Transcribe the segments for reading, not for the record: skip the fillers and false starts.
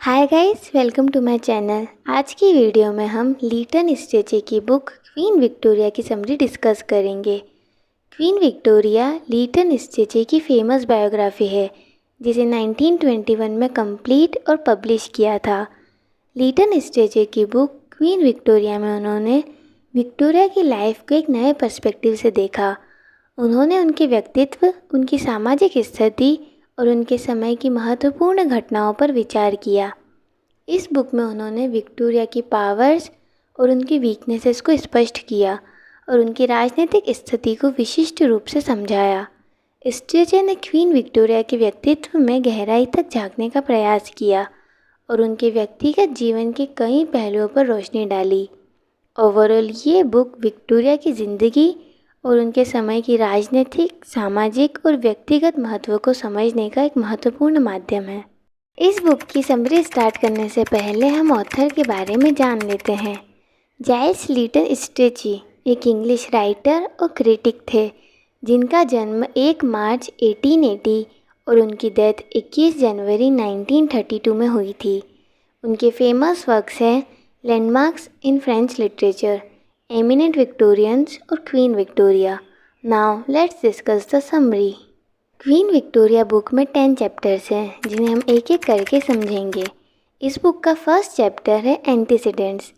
Hi guys, welcome to my channel. आज की video में हम लीटन स्टेचे की बुक क्वीन विक्टोरिया की समरी डिस्कस करेंगे। क्वीन विक्टोरिया लीटन स्टेचे की फेमस बायोग्राफी है जिसे 1921 में कंप्लीट और पब्लिश किया था। लीटन स्टेचे की बुक क्वीन विक्टोरिया में उन्होंने विक्टोरिया की लाइफ को एक नए पर्सपेक्टिव से देखा। उन्होंने उनके व्यक्तित्व, उनकी सामाजिक स्थिति और उनके समय की महत्वपूर्ण घटनाओं पर विचार किया। इस बुक में उन्होंने विक्टोरिया की पावर्स और उनकी वीकनेसेस को स्पष्ट किया और उनकी राजनीतिक स्थिति को विशिष्ट रूप से समझाया। स्टेचे ने क्वीन विक्टोरिया के व्यक्तित्व में गहराई तक झांकने का प्रयास किया और उनके व्यक्तिगत जीवन के कई पहलुओं पर रोशनी डाली। ओवरऑल ये बुक विक्टोरिया की ज़िंदगी और उनके समय की राजनीतिक, सामाजिक और व्यक्तिगत महत्व को समझने का एक महत्वपूर्ण माध्यम है। इस बुक की समरी स्टार्ट करने से पहले हम ऑथर के बारे में जान लेते हैं। जाइल्स लीटन स्टेची एक इंग्लिश राइटर और क्रिटिक थे जिनका जन्म 1 मार्च 1880 और उनकी डेथ 21 जनवरी 1932 में हुई थी। उनके फेमस वर्क्स हैं landmarks in French literature, eminent Victorians और queen Victoria. Now let's discuss the summary. Queen Victoria book में 10 चैप्टर्स हैं जिन्हें हम एक एक करके समझेंगे। इस बुक का फर्स्ट चैप्टर है एंटीसीडेंट्स।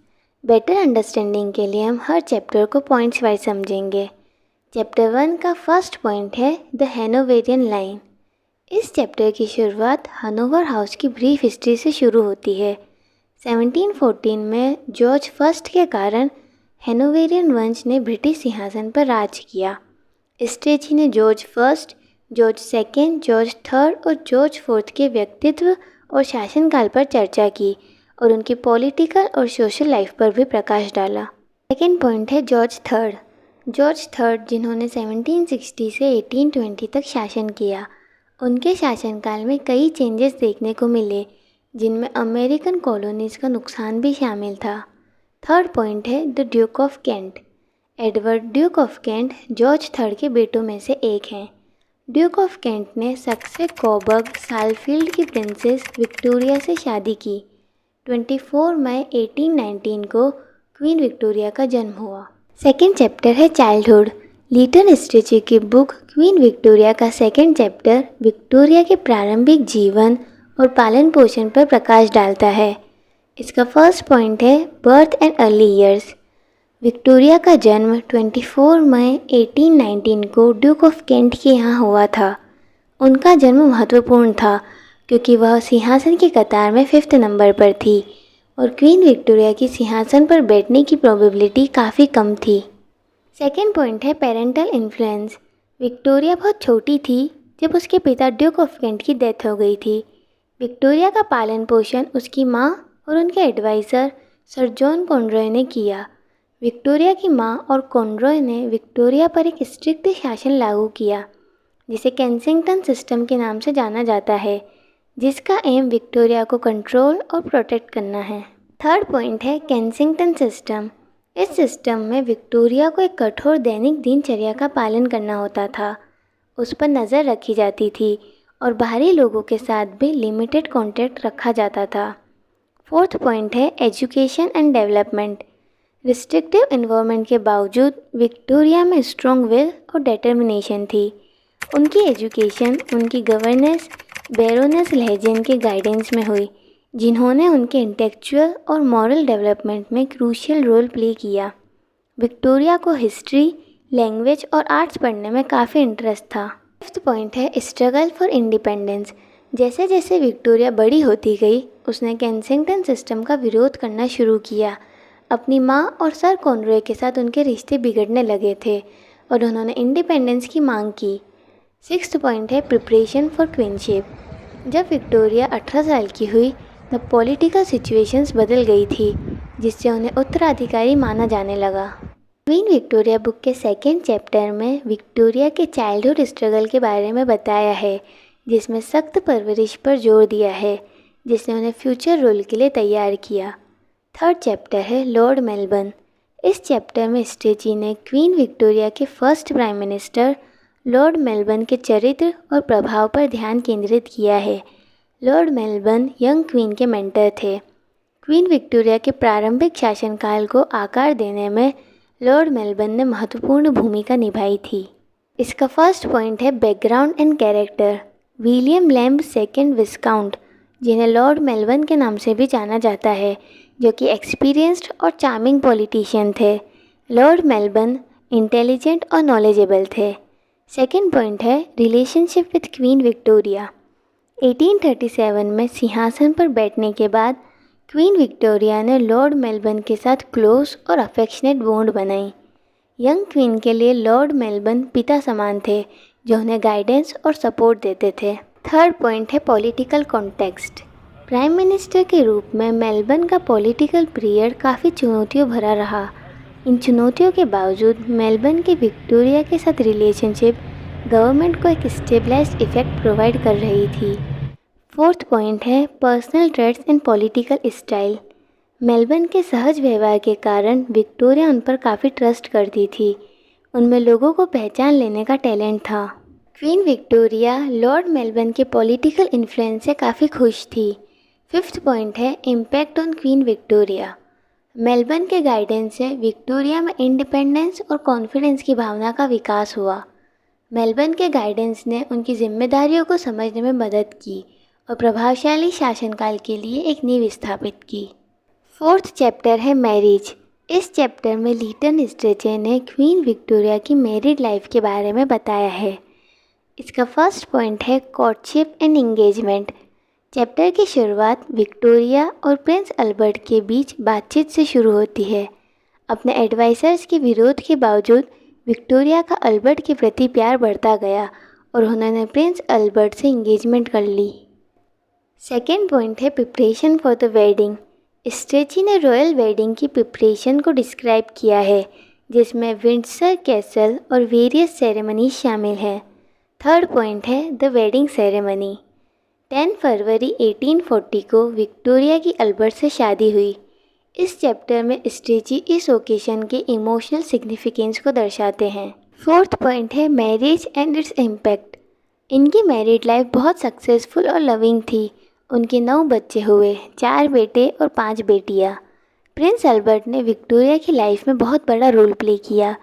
बेटर अंडरस्टैंडिंग के लिए हम हर चैप्टर को पॉइंट्स वाइज समझेंगे। चैप्टर 1 का फर्स्ट पॉइंट है द हैनोवेरियन लाइन। इस चैप्टर की शुरुआत हनोवर हाउस की ब्रीफ हिस्ट्री से शुरू होती है। 1714 में जॉर्ज फर्स्ट के कारण हैनोवेरियन वंश ने ब्रिटिश सिंहासन पर राज किया। स्टेची ने George first, George second, George third और जॉर्ज फोर्थ के व्यक्तित्व और शासनकाल पर चर्चा की और उनकी पॉलिटिकल और सोशल लाइफ पर भी प्रकाश डाला। सेकेंड पॉइंट है जॉर्ज थर्ड। जॉर्ज थर्ड जिन्होंने 1760 से 1820 तक शासन किया। उनके शासनकाल में कई चेंजेस देखने को मिले जिनमें अमेरिकन कॉलोनीज़ का नुकसान भी शामिल था। थर्ड पॉइंट है the Duke of Kent. Edward Duke of Kent George Third के बेटों में से एक हैं। ड्यूक ऑफ कैंट ने सक्सेस कॉबर्ग सालफील्ड की प्रिंसेस विक्टोरिया से शादी की। 24 मई 1819 को क्वीन विक्टोरिया का जन्म हुआ। सेकेंड चैप्टर है चाइल्डहुड। लीटन स्टेची की बुक क्वीन विक्टोरिया का सेकेंड चैप्टर विक्टोरिया के प्रारंभिक जीवन और पालन पोषण पर प्रकाश डालता है। इसका फर्स्ट पॉइंट है birth and early years. Victoria का जन्म 24 मई 1819 को ड्यूक ऑफ कैंट के यहाँ हुआ था। उनका जन्म महत्वपूर्ण था क्योंकि वह सिंहासन की कतार में 5th नंबर पर थी और क्वीन विक्टोरिया की सिंहासन पर बैठने की प्रोबेबिलिटी काफ़ी कम थी। सेकेंड पॉइंट है पेरेंटल इन्फ्लुएंस। विक्टोरिया बहुत छोटी थी जब उसके पिता ड्यूक ऑफ कैंट की डेथ हो गई थी। विक्टोरिया का पालन पोषण उसकी माँ और उनके एडवाइज़र सर जॉन कॉनरॉय ने किया। विक्टोरिया की माँ और कॉनरॉय ने विक्टोरिया पर एक स्ट्रिक्ट शासन लागू किया जिसे केंसिंगटन सिस्टम के नाम से जाना जाता है, जिसका एम विक्टोरिया को कंट्रोल और प्रोटेक्ट करना है। थर्ड पॉइंट है केंसिंगटन सिस्टम। इस सिस्टम में विक्टोरिया को एक कठोर दैनिक दिनचर्या का पालन करना होता था, उस पर नज़र रखी जाती थी और बाहरी लोगों के साथ भी लिमिटेड कॉन्टैक्ट रखा जाता था। फोर्थ पॉइंट है education and development. Restrictive environment के बावजूद विक्टोरिया में स्ट्रॉन्ग विल और डिटर्मिनेशन थी। उनकी एजुकेशन उनकी गवर्नेंस बैरोनेस लेजेंड के गाइडेंस में हुई, जिन्होंने उनके इंटेलेक्चुअल और मॉरल डेवलपमेंट में क्रूशियल रोल प्ले किया। विक्टोरिया को हिस्ट्री, लैंग्वेज और आर्ट्स पढ़ने में काफ़ी इंटरेस्ट था। फिफ्थ पॉइंट है स्ट्रगल फॉर इंडिपेंडेंस। जैसे जैसे विक्टोरिया बड़ी होती गई उसने केंसिंगटन सिस्टम का विरोध करना शुरू किया। अपनी माँ और सर कॉनरॉय के साथ उनके रिश्ते बिगड़ने लगे थे और उन्होंने इंडिपेंडेंस की मांग की। सिक्स्थ पॉइंट है प्रिपरेशन फॉर क्वीनशिप। जब विक्टोरिया 18 साल की हुई तब पॉलिटिकल सिचुएशंस बदल गई थी, जिससे उन्हें उत्तराधिकारी माना जाने लगा। क्वीन विक्टोरिया बुक के सेकेंड चैप्टर में विक्टोरिया के चाइल्डहुड स्ट्रगल के बारे में बताया है, जिसमें सख्त परवरिश पर जोर दिया है, जिसने उन्हें फ्यूचर रोल के लिए तैयार किया। थर्ड चैप्टर है लॉर्ड मेलबर्न। इस चैप्टर में स्टेची ने क्वीन विक्टोरिया के first prime minister Lord Melbourne के चरित्र और प्रभाव पर ध्यान केंद्रित किया है। लॉर्ड मेलबर्न यंग क्वीन के मेंटर थे। क्वीन विक्टोरिया के प्रारंभिक शासनकाल को आकार देने में लॉर्ड मेलबर्न ने महत्वपूर्ण भूमिका निभाई थी। इसका फर्स्ट पॉइंट है background and character. William Lamb second viscount, जिन्हें लॉर्ड मेलबर्न के नाम से भी जाना जाता है, जो कि एक्सपीरियंस्ड और चार्मिंग पॉलिटिशियन थे। लॉर्ड मेलबर्न इंटेलिजेंट और नॉलेजेबल थे। सेकेंड पॉइंट है रिलेशनशिप विद क्वीन विक्टोरिया। 1837 में सिंहासन पर बैठने के बाद क्वीन विक्टोरिया ने लॉर्ड मेलबर्न के साथ क्लोज और अफेक्शनेट बॉन्ड बनाई। यंग क्वीन के लिए लॉर्ड मेलबर्न पिता समान थे, जो उन्हें गाइडेंस और सपोर्ट देते थे। थर्ड पॉइंट है पॉलिटिकल कॉन्टेक्स्ट। प्राइम मिनिस्टर के रूप में मेलबर्न का पॉलिटिकल पीरियड काफ़ी चुनौतियों भरा रहा। इन चुनौतियों के बावजूद मेलबर्न की विक्टोरिया के साथ रिलेशनशिप गवर्नमेंट को एक स्टेबलाइज्ड इफेक्ट प्रोवाइड कर रही थी। फोर्थ पॉइंट है personal traits and political style. Melbourne के सहज व्यवहार के कारण विक्टोरिया उन पर काफ़ी ट्रस्ट करती थी। उनमें लोगों को पहचान लेने का टैलेंट था। क्वीन विक्टोरिया लॉर्ड मेलबर्न के पॉलिटिकल इन्फ्लुएंस से काफ़ी खुश थी। फिफ्थ पॉइंट है impact on queen Victoria. Melbourne के गाइडेंस से विक्टोरिया में इंडिपेंडेंस और कॉन्फिडेंस की भावना का विकास हुआ। मेलबर्न के गाइडेंस ने उनकी जिम्मेदारियों को समझने में मदद की और प्रभावशाली शासनकाल के लिए एक नींव स्थापित की। फोर्थ चैप्टर है मैरिज। इस चैप्टर में लीटन स्ट्रेचे ने क्वीन विक्टोरिया की मैरिड लाइफ के बारे में बताया है। इसका फर्स्ट पॉइंट है कोर्टशिप एंड एंगेजमेंट। चैप्टर की शुरुआत विक्टोरिया और प्रिंस अल्बर्ट के बीच बातचीत से शुरू होती है। अपने एडवाइजर्स के विरोध के बावजूद विक्टोरिया का अल्बर्ट के प्रति प्यार बढ़ता गया और उन्होंने प्रिंस अल्बर्ट से एंगेजमेंट कर ली। सेकेंड पॉइंट है preparation for the wedding. Stretchy ने रॉयल वेडिंग की प्रिपरेशन को डिस्क्राइब किया है, जिसमें विंडसर कैसल और वेरियस सेरेमनीज शामिल हैं। थर्ड पॉइंट है द वेडिंग सेरेमनी। 10 फरवरी 1840 को विक्टोरिया की अल्बर्ट से शादी हुई। इस चैप्टर में स्ट्रेची इस ओकेशन के इमोशनल सिग्निफिकेंस को दर्शाते हैं। फोर्थ पॉइंट है मैरिज एंड इट्स इम्पैक्ट। इनकी मैरिड लाइफ बहुत सक्सेसफुल और लविंग थी। उनके 9 बच्चे हुए, 4 बेटे और 5 बेटियां। प्रिंस अल्बर्ट ने विक्टोरिया की लाइफ में बहुत बड़ा रोल प्ले किया।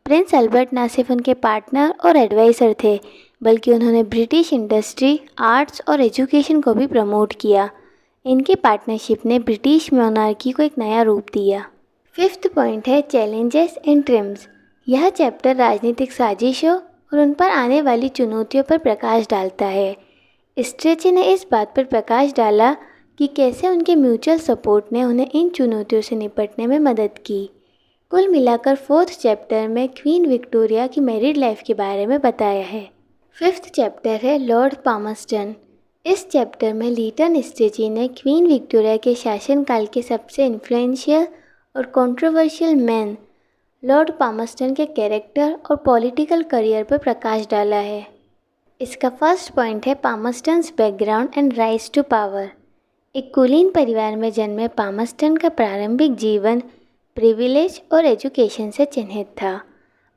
प्रिंस अल्बर्ट न सिर्फ उनके पार्टनर और एडवाइज़र थे, बल्कि उन्होंने ब्रिटिश इंडस्ट्री, आर्ट्स और एजुकेशन को भी प्रमोट किया। इनकी पार्टनरशिप ने ब्रिटिश मोनार्की को एक नया रूप दिया। फिफ्थ पॉइंट है चैलेंजेस एंड ट्रिम्स। यह चैप्टर राजनीतिक साजिशों और उन पर आने वाली चुनौतियों पर प्रकाश डालता है। स्ट्रेची ने इस बात पर प्रकाश डाला कि कैसे उनके म्यूचुअल सपोर्ट ने उन्हें इन चुनौतियों से निपटने में मदद की। कुल मिलाकर फोर्थ चैप्टर में क्वीन विक्टोरिया की मैरिड लाइफ के बारे में बताया है। फिफ्थ चैप्टर है लॉर्ड पामस्टन। इस चैप्टर में लीटन स्ट्रेची ने क्वीन विक्टोरिया के शासनकाल के सबसे इन्फ्लुएंशियल और कंट्रोवर्शियल मैन लॉर्ड पामस्टन के कैरेक्टर और पॉलिटिकल करियर पर प्रकाश डाला है। इसका फर्स्ट पॉइंट है Palmerston's background and rise to power. एक कुलीन परिवार में जन्मे पामस्टन का प्रारंभिक जीवन प्रिविलेज और एजुकेशन से चिन्हित था।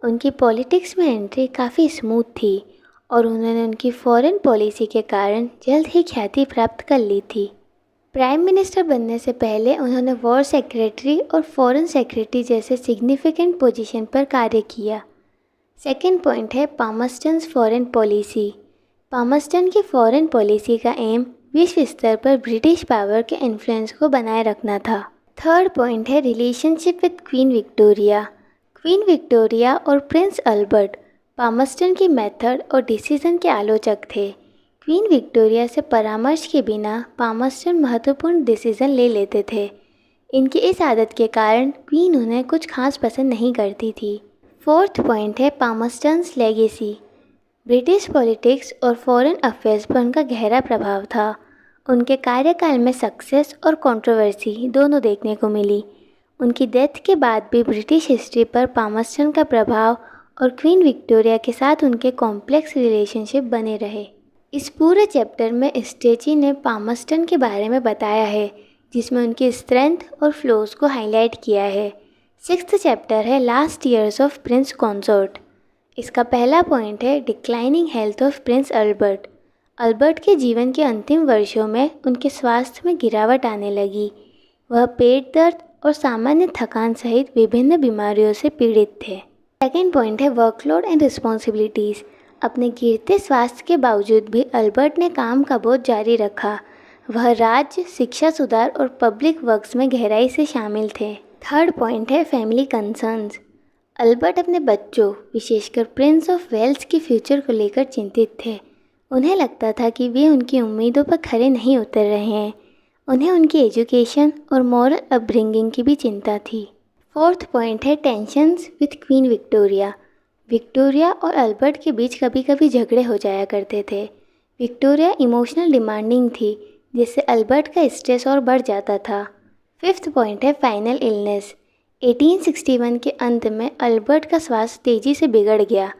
उनकी पॉलिटिक्स में एंट्री काफ़ी स्मूथ थी और उन्होंने उनकी फॉरेन पॉलिसी के कारण जल्द ही ख्याति प्राप्त कर ली थी। प्राइम मिनिस्टर बनने से पहले उन्होंने वॉर सेक्रेटरी और फॉरेन सेक्रेटरी जैसे सिग्निफिकेंट पोजीशन पर कार्य किया। सेकेंड पॉइंट है पामस्टन्स फॉरेन पॉलिसी। पामस्टन की फॉरेन पॉलिसी का एम विश्व स्तर पर ब्रिटिश पावर के इन्फ्लुएंस को बनाए रखना था। थर्ड पॉइंट है relationship with queen Victoria. Queen Victoria और प्रिंस अल्बर्ट पामस्टन की मेथड और डिसीजन के आलोचक थे। क्वीन विक्टोरिया से परामर्श के बिना पामस्टन महत्वपूर्ण डिसीजन ले लेते थे। इनकी इस आदत के कारण क्वीन उन्हें कुछ खास पसंद नहीं करती थी। फोर्थ पॉइंट है पामस्टन्स लेगेसी। ब्रिटिश पॉलिटिक्स और फॉरेन अफेयर्स पर उनका गहरा प्रभाव था। उनके कार्यकाल में सक्सेस और कंट्रोवर्सी दोनों देखने को मिली। उनकी डेथ के बाद भी ब्रिटिश हिस्ट्री पर पामस्टन का प्रभाव और क्वीन विक्टोरिया के साथ उनके कॉम्प्लेक्स रिलेशनशिप बने रहे। इस पूरे चैप्टर में स्ट्रेची ने पामस्टन के बारे में बताया है, जिसमें उनकी स्ट्रेंथ और फ्लॉज को हाईलाइट किया है। सिक्स्थ चैप्टर है last years of Prince consort. इसका पहला पॉइंट है declining health of Prince Albert. Albert के जीवन के अंतिम वर्षों में उनके स्वास्थ्य में गिरावट आने लगी। वह पेट दर्द और सामान्य थकान सहित विभिन्न बीमारियों से पीड़ित थे। सेकेंड पॉइंट है वर्कलोड एंड रिस्पॉन्सिबिलिटीज़। अपने गिरते स्वास्थ्य के बावजूद भी अल्बर्ट ने काम का बोझ जारी रखा। वह राज्य, शिक्षा सुधार और पब्लिक वर्क्स में गहराई से शामिल थे। थर्ड पॉइंट है फैमिली कंसर्न्स। अल्बर्ट अपने बच्चों, विशेषकर प्रिंस ऑफ वेल्स के फ्यूचर को लेकर चिंतित थे। उन्हें लगता था कि वे उनकी उम्मीदों पर खरे नहीं उतर रहे हैं। उन्हें उनकी एजुकेशन और मॉरल अपब्रिंगिंग की भी चिंता थी। फोर्थ पॉइंट है tensions with queen Victoria. Victoria और अल्बर्ट के बीच कभी कभी झगड़े हो जाया करते थे। विक्टोरिया इमोशनल डिमांडिंग थी, जिससे अल्बर्ट का स्ट्रेस और बढ़ जाता था। फिफ्थ पॉइंट है फाइनल इलनेस। 1861 के अंत में अल्बर्ट का स्वास्थ्य तेज़ी से बिगड़ गया।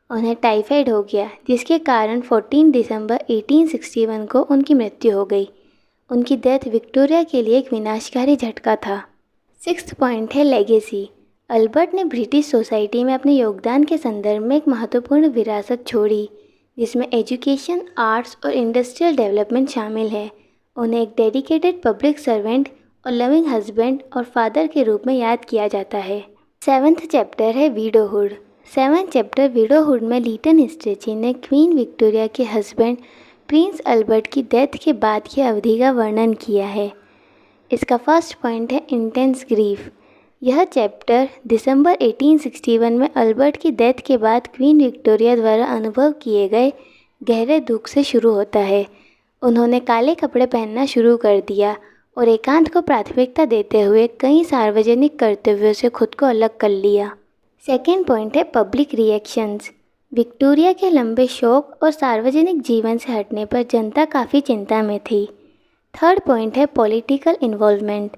उन्हें टाइफाइड हो गया, जिसके कारण 14 दिसंबर 1861 को उनकी मृत्यु हो गई। उनकी डेथ विक्टोरिया के लिए एक विनाशकारी झटका था। सिक्स्थ पॉइंट है लेगेसी। अल्बर्ट ने ब्रिटिश सोसाइटी में अपने योगदान के संदर्भ में एक महत्वपूर्ण विरासत छोड़ी, जिसमें एजुकेशन, आर्ट्स और इंडस्ट्रियल डेवलपमेंट शामिल है। उन्हें एक डेडिकेटेड पब्लिक सर्वेंट और लविंग हस्बैंड और फादर के रूप में याद किया जाता है। सेवन्थ चैप्टर है विडोहुड। सेवन्थ चैप्टर विडोहुड में लीटन स्ट्रेची ने क्वीन विक्टोरिया के हस्बैंड प्रिंस अल्बर्ट की डेथ के बाद की अवधि का वर्णन किया है। इसका फर्स्ट पॉइंट है इंटेंस ग्रीफ। यह चैप्टर दिसंबर 1861 में अल्बर्ट की डेथ के बाद क्वीन विक्टोरिया द्वारा अनुभव किए गए गहरे दुख से शुरू होता है। उन्होंने काले कपड़े पहनना शुरू कर दिया और एकांत को प्राथमिकता देते हुए कई सार्वजनिक कर्तव्यों से खुद को अलग कर लिया। सेकेंड पॉइंट है पब्लिक रिएक्शंस। विक्टोरिया के लंबे शोक और सार्वजनिक जीवन से हटने पर जनता काफ़ी चिंता में थी। थर्ड पॉइंट है पॉलिटिकल इन्वॉल्वमेंट।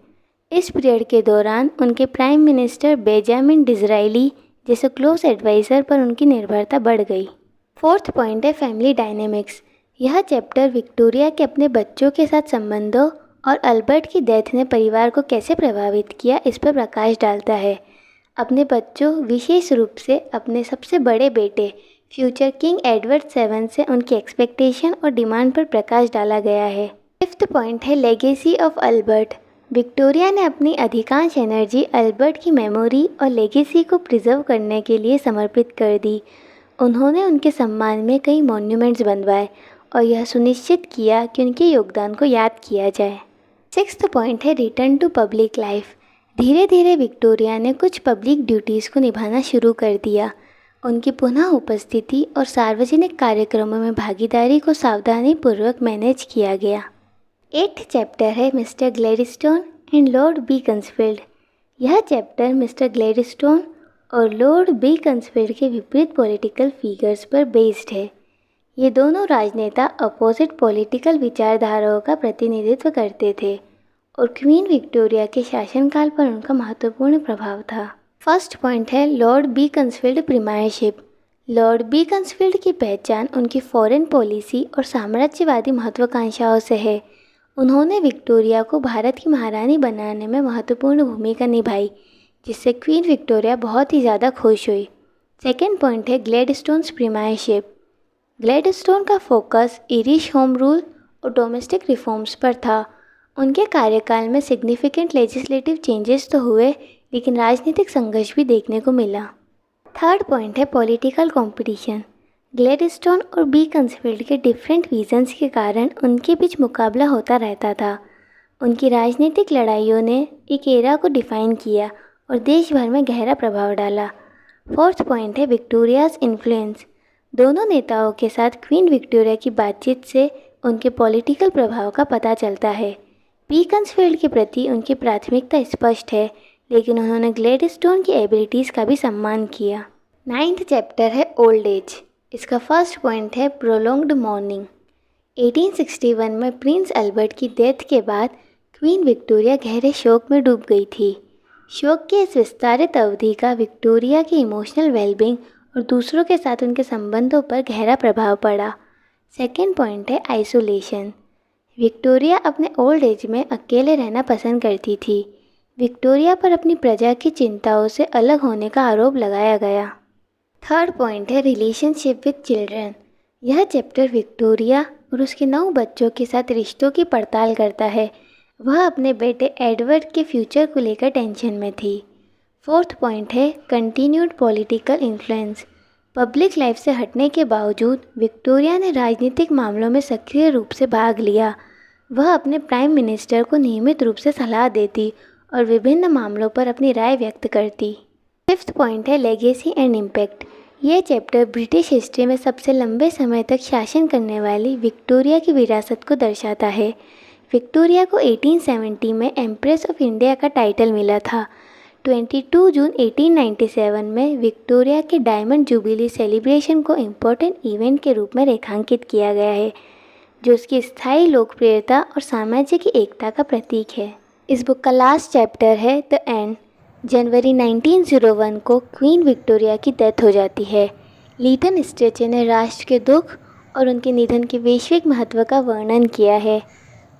इस पीरियड के दौरान उनके प्राइम मिनिस्टर बेंजामिन डिज़राइली जैसे क्लोज एडवाइज़र पर उनकी निर्भरता बढ़ गई। फोर्थ पॉइंट है फैमिली डायनेमिक्स। यह चैप्टर विक्टोरिया के अपने बच्चों के साथ संबंधों और अल्बर्ट की डेथ ने परिवार को कैसे प्रभावित किया इस पर प्रकाश डालता है। अपने बच्चों, विशेष रूप से अपने सबसे बड़े बेटे फ्यूचर किंग एडवर्ड 7 से उनकी एक्सपेक्टेशन और डिमांड पर प्रकाश डाला गया है। फिफ्थ पॉइंट है लेगेसी ऑफ अल्बर्ट। विक्टोरिया ने अपनी अधिकांश एनर्जी अल्बर्ट की मेमोरी और लेगेसी को प्रिजर्व करने के लिए समर्पित कर दी। उन्होंने उनके सम्मान में कई मॉन्यूमेंट्स बनवाए और यह सुनिश्चित किया कि उनके योगदान को याद किया जाए। सिक्स्थ पॉइंट है रिटर्न टू पब्लिक लाइफ। धीरे धीरे विक्टोरिया ने कुछ पब्लिक ड्यूटीज़ को निभाना शुरू कर दिया। उनकी पुनः उपस्थिति और सार्वजनिक कार्यक्रमों में भागीदारी को सावधानीपूर्वक मैनेज किया गया। एट्थ चैप्टर है मिस्टर ग्लैडस्टोन एंड लॉर्ड बीकंसफील्ड। यह चैप्टर मिस्टर ग्लैडस्टोन और लॉर्ड बीकंसफील्ड के विपरीत पॉलिटिकल फिगर्स पर बेस्ड है। ये दोनों राजनेता अपोजिट पॉलिटिकल विचारधाराओं का प्रतिनिधित्व करते थे और क्वीन विक्टोरिया के शासनकाल पर उनका महत्वपूर्ण प्रभाव था। फर्स्ट पॉइंट है लॉर्ड बीकंसफील्ड प्रीमायरशिप। लॉर्ड बीकंसफील्ड की पहचान उनकी फॉरेन पॉलिसी और साम्राज्यवादी महत्वाकांक्षाओं से है। उन्होंने विक्टोरिया को भारत की महारानी बनाने में महत्वपूर्ण भूमिका निभाई, जिससे क्वीन विक्टोरिया बहुत ही ज़्यादा खुश हुई। सेकेंड पॉइंट है ग्लैडस्टोन्स प्रीमायरशिप। ग्लैडस्टोन का फोकस इरिश होम रूल और डोमेस्टिक रिफॉर्म्स पर था। उनके कार्यकाल में सिग्निफिकेंट लेजिस्लेटिव चेंजेस तो हुए, लेकिन राजनीतिक संघर्ष भी देखने को मिला। थर्ड पॉइंट है पॉलिटिकल कंपटीशन। ग्लैडस्टोन और बीकंसफील्ड के डिफरेंट विजन्स के कारण उनके बीच मुकाबला होता रहता था। उनकी राजनीतिक लड़ाइयों ने एक एरा को डिफाइन किया और देश भर में गहरा प्रभाव डाला। फोर्थ पॉइंट है विक्टोरियाज़ इन्फ्लुएंस। दोनों नेताओं के साथ क्वीन विक्टोरिया की बातचीत से उनके पॉलिटिकल प्रभाव का पता चलता है। बीकंसफील्ड के प्रति उनकी प्राथमिकता स्पष्ट है, लेकिन उन्होंने ग्लैडस्टोन की एबिलिटीज़ का भी सम्मान किया। नाइन्थ चैप्टर है ओल्ड एज। इसका फर्स्ट पॉइंट है प्रोलॉन्ग्ड मॉर्निंग। 1861 में प्रिंस अल्बर्ट की डेथ के बाद क्वीन विक्टोरिया गहरे शोक में डूब गई थी। शोक की इस विस्तारित अवधि का विक्टोरिया की इमोशनल वेलबींग और दूसरों के साथ उनके संबंधों पर गहरा प्रभाव पड़ा। सेकेंड पॉइंट है आइसोलेशन। विक्टोरिया अपने ओल्ड एज में अकेले रहना पसंद करती थी। विक्टोरिया पर अपनी प्रजा की चिंताओं से अलग होने का आरोप लगाया गया। थर्ड पॉइंट है रिलेशनशिप विद चिल्ड्रन। यह चैप्टर विक्टोरिया और उसके 9 बच्चों के साथ रिश्तों की पड़ताल करता है। वह अपने बेटे एडवर्ड के फ्यूचर को लेकर टेंशन में थी। फोर्थ पॉइंट है continued political influence. Public life से हटने के बावजूद विक्टोरिया ने राजनीतिक मामलों में सक्रिय रूप से भाग लिया। वह अपने प्राइम मिनिस्टर को नियमित रूप से सलाह देती और विभिन्न मामलों पर अपनी राय व्यक्त करती। फिफ्थ पॉइंट है लेगेसी एंड इम्पैक्ट। यह चैप्टर ब्रिटिश हिस्ट्री में सबसे लंबे समय तक शासन करने वाली विक्टोरिया की विरासत को दर्शाता है। विक्टोरिया को 1870 में एम्प्रेस ऑफ इंडिया का टाइटल मिला था। 22 जून 1897 में विक्टोरिया के डायमंड जुबिली सेलिब्रेशन को इम्पोर्टेंट इवेंट के रूप में रेखांकित किया गया है, जो उसकी स्थायी लोकप्रियता और सामाजिक एकता का प्रतीक है। इस बुक का लास्ट चैप्टर है द एंड। जनवरी 1901 को क्वीन विक्टोरिया की डेथ हो जाती है। लीटन स्ट्रेचे ने राष्ट्र के दुख और उनके निधन के वैश्विक महत्व का वर्णन किया है।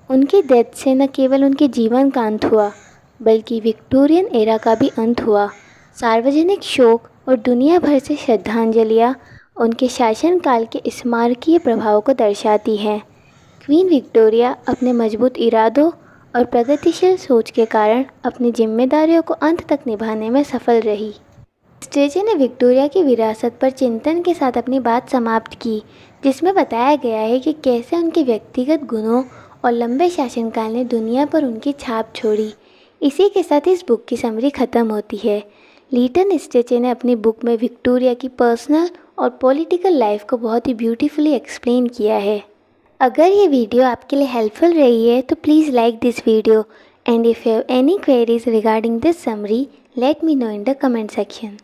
उनकी डेथ से न केवल उनके जीवन का अंत हुआ, बल्कि विक्टोरियन एरा का भी अंत हुआ। सार्वजनिक शोक और दुनिया भर से श्रद्धांजलियाँ उनके शासनकाल के स्मारकीय प्रभाव को दर्शाती हैं। क्वीन विक्टोरिया अपने मजबूत इरादों और प्रगतिशील सोच के कारण अपनी जिम्मेदारियों को अंत तक निभाने में सफल रही। स्ट्रेचे ने विक्टोरिया की विरासत पर चिंतन के साथ अपनी बात समाप्त की, जिसमें बताया गया है कि कैसे उनके व्यक्तिगत गुणों और लंबे शासनकाल ने दुनिया पर उनकी छाप छोड़ी। इसी के साथ इस बुक की समरी ख़त्म होती है। लीटन स्ट्रेचे ने अपनी बुक में विक्टोरिया की पर्सनल और पॉलिटिकल लाइफ को बहुत ही ब्यूटीफुली एक्सप्लेन किया है। अगर ये वीडियो आपके लिए हेल्पफुल रही है तो please like this video and if you have any queries regarding this summary let me know in the comment section.